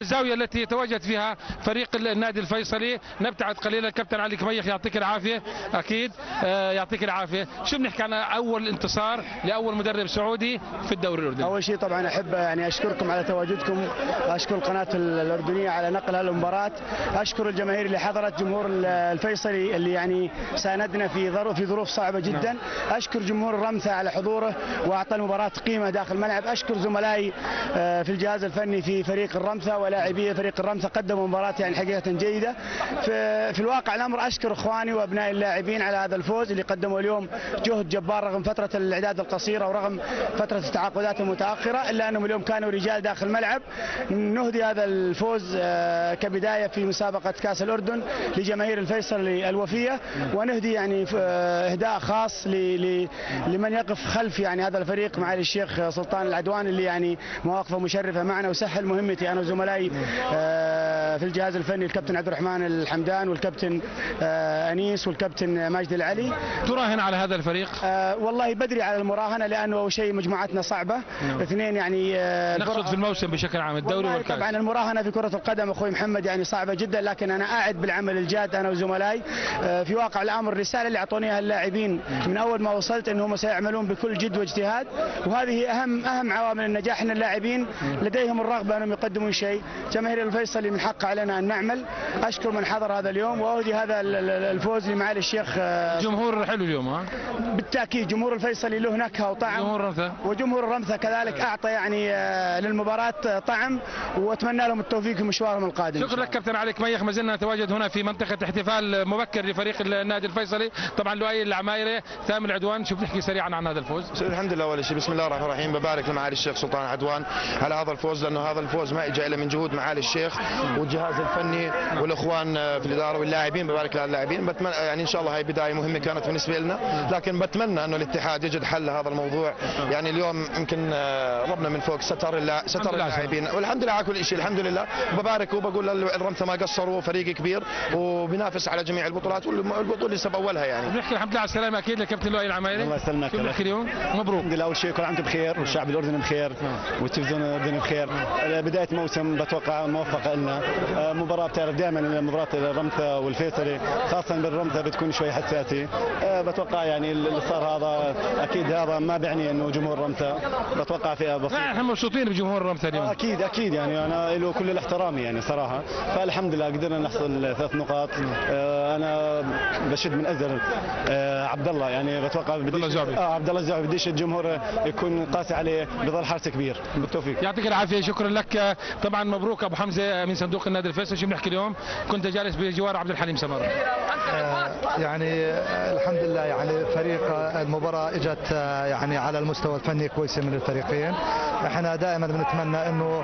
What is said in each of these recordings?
الزاوية التي يتواجد فيها فريق النادي الفيصلي. نبتعد قليلا. الكابتن علي كميخ يعطيك العافية. أكيد يعطيك العافية. شو بنحكي عن أول انتصار لأول مدرب سعودي في الدوري الأردني؟ أول شيء طبعا أحب أشكركم على تواجدكم، أشكر القناة الأردنية على نقل هالمباراة، أشكر الجماهير اللي حضرت، جمهور الفيصلي اللي ساندنا في ظروف صعبة جدا، أشكر جمهور الرمثة على حضوره وأعطى المباراة قيمة داخل الملعب، أشكر زملائي في الجهاز الفني في فريق الرمثة ولاعبي فريق الرمثة قدموا مباراة حقيقة جيدة. في الواقع الأمر أشكر إخواني وأبناء اللاعبين على هذا الفوز اللي قدموا اليوم جهد جبار رغم فترة الإعداد القصيرة ورغم فترة التعاقدات المتأخرة، إلا أنهم اليوم كانوا رجال داخل الملعب. نهدي هذا الفوز كبداية في مسابقة كأس الأردن لجماهير الفيصل الوفية، ونهدي إهداء خاص لمن يقف خلف هذا الفريق معالي الشيخ سلطان العدوان اللي مواقفه مشرفة معنا وسهل مهمتي أنا وزملائي في الجهاز الفني الكابتن عبد الرحمن الحمدان والكابتن أنيس والكابتن ماجد العلي. تراهن على هذا الفريق؟ والله بدري على المراهنة لأنه أول شيء مجموعتنا صعبة. اثنين نقصد في الموسم بشكل عام الدوري والكاس. طبعا المراهنة في كرة القدم أخوي محمد صعبة جدا، لكن أنا أعد بالعمل الجاد أنا وزملائي. في واقع الأمر الرسالة اللي أعطونيها اللاعبين من أول ما وصلت أنهم سيعملون بكل جد واجتهاد، وهذه أهم عوامل النجاح. أن اللاعبين لديهم الرغبة أنهم يقدمون شيء. جماهير الفيصلي من حق علينا أن نعمل. أشكر من حضر هذا اليوم وأهدي هذا الفوز لمعالي الشيخ. جمهور حلو اليوم ها؟ بالتأكيد جمهور الفيصلي له نكهة وطعم، وجمهور الرمثة كذلك أعطى للمباراة طعم، وأتمنى لهم التوفيق في مشوارهم القادم. شكرا لك كابتن علي كميخ. ما زلنا نتواجد هنا في منطقة احتفال مبكر لفريق النادي الفيصلي، طبعا لؤي العمايري ثامن العدوان. شو بنحكي سريعا عن هذا الفوز؟ الحمد لله اول شيء بسم الله الرحمن الرحيم، ببارك لمعالي الشيخ سلطان العدوان على هذا الفوز، لانه هذا الفوز ما اجى الا من جهود معالي الشيخ والجهاز الفني والاخوان في الاداره واللاعبين. ببارك للاعبين. بتمنى ان شاء الله هاي بدايه مهمه كانت بالنسبه لنا، لكن بتمنى انه الاتحاد يجد حل لهذا الموضوع. اليوم يمكن ربنا من فوق ستر اللاعبين والحمد لله على كل شيء الحمد لله. وببارك وبقول للرمثة ما قصروا، فريق كبير وبينافس على جميع البطولات والبطوله لسه باولها بنحكي الحمد لله على السلامه اكيد للكابتن لؤي العمايري. الله يسلمك. شو بنحكي اليوم؟ مبروك. الحمد لله. اول شيء كل عام وانتم بخير والشعب الاردني بخير والتلفزيون الاردني بخير. بدايه موسم بتوقع موفقه لنا. مباراه بتعرف دائما مباراه الرمثة والفيصلي خاصه بالرمثة بتكون شوي حساسه. بتوقع اللي صار هذا اكيد هذا ما بيعني انه جمهور الرمثة بتوقع فيها بسيط. احنا مبسوطين بجمهور الرمثة اليوم. اكيد انا له كل الاحترام صراحه. فالحمد لله قدرنا نحصل 3 نقاط. انا بشد من ازل عبد الله بتوقع عبد الله الزعبي بديش الجمهور يكون قاسي عليه، بظل حارس كبير. بالتوفيق. يعطيك العافيه. شكرا لك. طبعا مبروك ابو حمزه من صندوق النادي الفيصلي. شو بنحكي اليوم؟ كنت جالس بجوار عبد الحليم سمر. الحمد لله فريق المباراه اجت على المستوى الفني كويسه من الفريقين. احنا دائما بنتمنى انه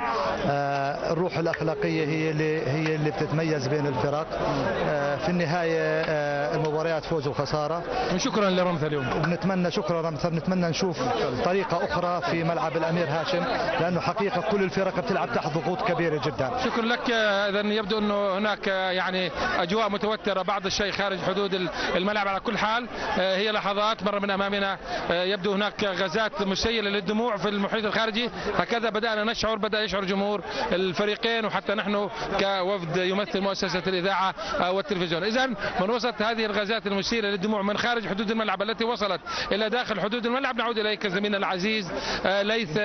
الروح الاخلاقيه هي اللي بتتميز بين الفرق. في النهايه المباريات فوز وخساره. شكرا لرمثة اليوم. وبنتمنى شكرا رمثة، بنتمنى نشوف طريقه اخرى في ملعب الامير هاشم، لانه حقيقه كل الفرق بتلعب تحت ضغوط كبيره جدا. شكرا لك. اذا يبدو انه هناك اجواء متوتره بعض الشيء خارج حدود الملعب. على كل حال هي لحظات مر من امامنا. يبدو هناك غازات مسيله للدموع في المحيط الخارجي. هكذا بدانا نشعر، بدا يشعر جمهور الفريقين وحتى نحن كوفد يمثل مؤسسه الاذاعه والتلفزيون. اذا من وصلت هذه الغازات المسيله للدموع من خارج حدود الملعب التي وصلت الى داخل حدود الملعب، نعود اليك زميلنا العزيز ليث.